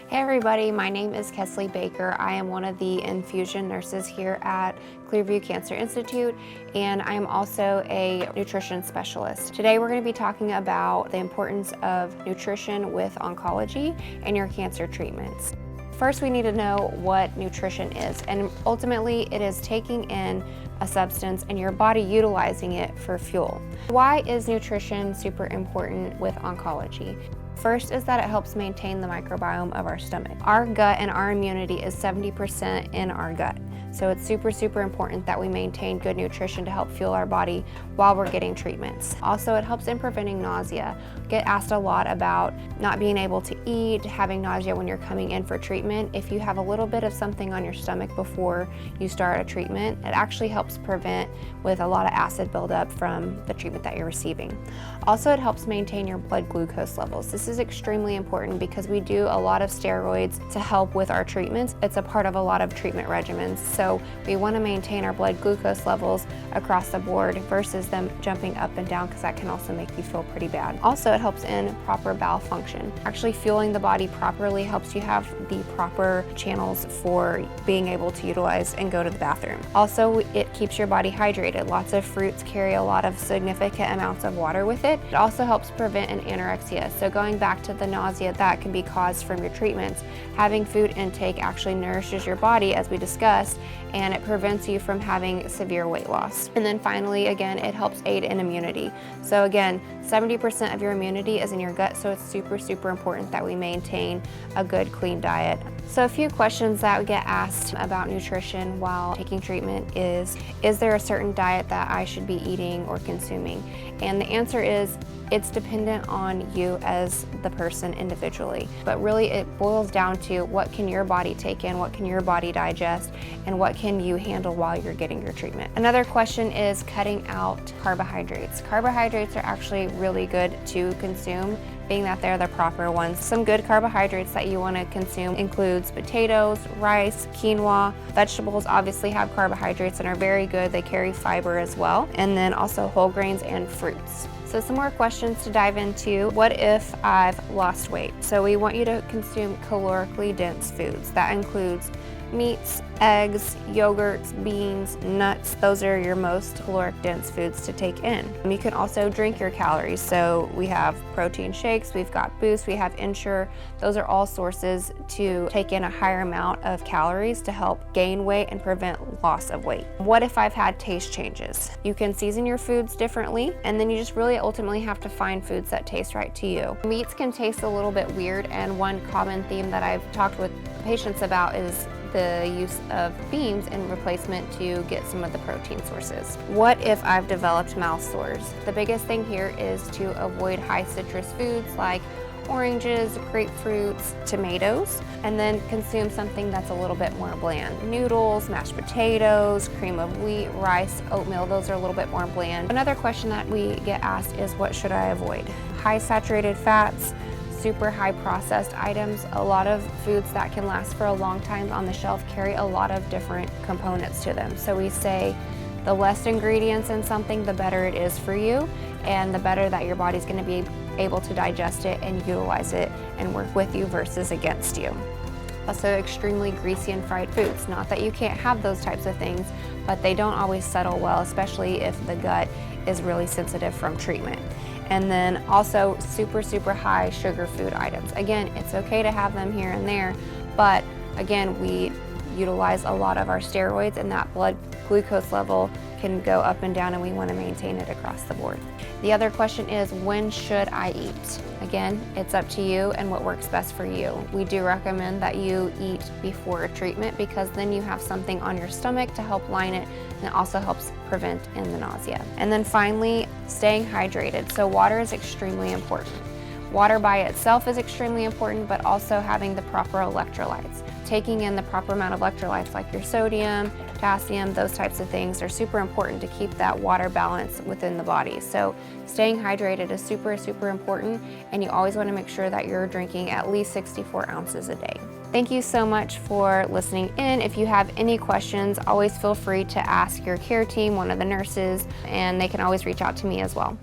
Hey everybody, my name is Keslie Baker. I am one of the infusion nurses here at Clearview Cancer Institute, and I am also a nutrition specialist. Today we're going to be talking about the importance of nutrition with oncology and your cancer treatments. First, we need to know what nutrition is, and ultimately it is taking in a substance and your body utilizing it for fuel. Why is nutrition super important with oncology? First is that it helps maintain the microbiome of our stomach. Our gut and our immunity is 70% in our gut. So it's super important that we maintain good nutrition to help fuel our body while we're getting treatments. Also, it helps in preventing nausea. Get asked a lot about not being able to eat, having nausea when you're coming in for treatment. If you have a little bit of something on your stomach before you start a treatment, it actually helps prevent with a lot of acid buildup from the treatment that you're receiving. Also, it helps maintain your blood glucose levels. This is extremely important because we do a lot of steroids to help with our treatments. It's a part of a lot of treatment regimens. So we want to maintain our blood glucose levels across the board versus them jumping up and down, because that can also make you feel pretty bad. Also, it helps in proper bowel function. Actually fueling the body properly helps you have the proper channels for being able to utilize and go to the bathroom. Also, it keeps your body hydrated. Lots of fruits carry a lot of significant amounts of water with it. It also helps prevent an anorexia. So going back to the nausea that can be caused from your treatments, having food intake actually nourishes your body, as we discussed, and it prevents you from having severe weight loss. And then finally, again, it helps aid in immunity. So again, 70% of your immunity is in your gut, so it's super important that we maintain a good, clean diet. So a few questions that we get asked about nutrition while taking treatment is there a certain diet that I should be eating or consuming? And the answer is, it's dependent on you as the person individually. But really it boils down to what can your body take in, what can your body digest, and what can you handle while you're getting your treatment. Another question is cutting out carbohydrates. Carbohydrates are actually really good to consume, being that they're the proper ones. Some good carbohydrates that you want to consume includes potatoes, rice, quinoa. Vegetables obviously have carbohydrates and are very good. They carry fiber as well. And then also whole grains and fruits. So some more questions to dive into. What if I've lost weight? So we want you to consume calorically dense foods. That includes meats, eggs, yogurts, beans, nuts. Those are your most caloric dense foods to take in. You can also drink your calories. So we have protein shakes, we've got Boost, we have Ensure. Those are all sources to take in a higher amount of calories to help gain weight and prevent loss of weight. What if I've had taste changes? You can season your foods differently, and then you just really ultimately have to find foods that taste right to you. Meats can taste a little bit weird, and one common theme that I've talked with patients about is the use of beans in replacement to get some of the protein sources. What if I've developed mouth sores? The biggest thing here is to avoid high citrus foods like oranges, grapefruits, tomatoes, and then consume something that's a little bit more bland. Noodles, mashed potatoes, cream of wheat, rice, oatmeal, those are a little bit more bland. Another question that we get asked is, what should I avoid? High saturated fats, super high processed items. A lot of foods that can last for a long time on the shelf carry a lot of different components to them. So we say the less ingredients in something, the better it is for you, and the better that your body's going to be able to digest it and utilize it and work with you versus against you. Also, extremely greasy and fried foods. Not that you can't have those types of things, but they don't always settle well, especially if the gut is really sensitive from treatment. And then also super high sugar food items. Again, it's okay to have them here and there, but again, we utilize a lot of our steroids, and that blood glucose level can go up and down, and we want to maintain it across the board. The other question is, when should I eat? Again, it's up to you and what works best for you. We do recommend that you eat before a treatment, because then you have something on your stomach to help line it, and it also helps prevent in the nausea. And then finally, staying hydrated. So water is extremely important. Water by itself is extremely important, but also having the proper electrolytes. Taking in the proper amount of electrolytes like your sodium, potassium, those types of things are super important to keep that water balance within the body. So staying hydrated is super important, and you always want to make sure that you're drinking at least 64 ounces a day. Thank you so much for listening in. If you have any questions, always feel free to ask your care team, one of the nurses, and they can always reach out to me as well.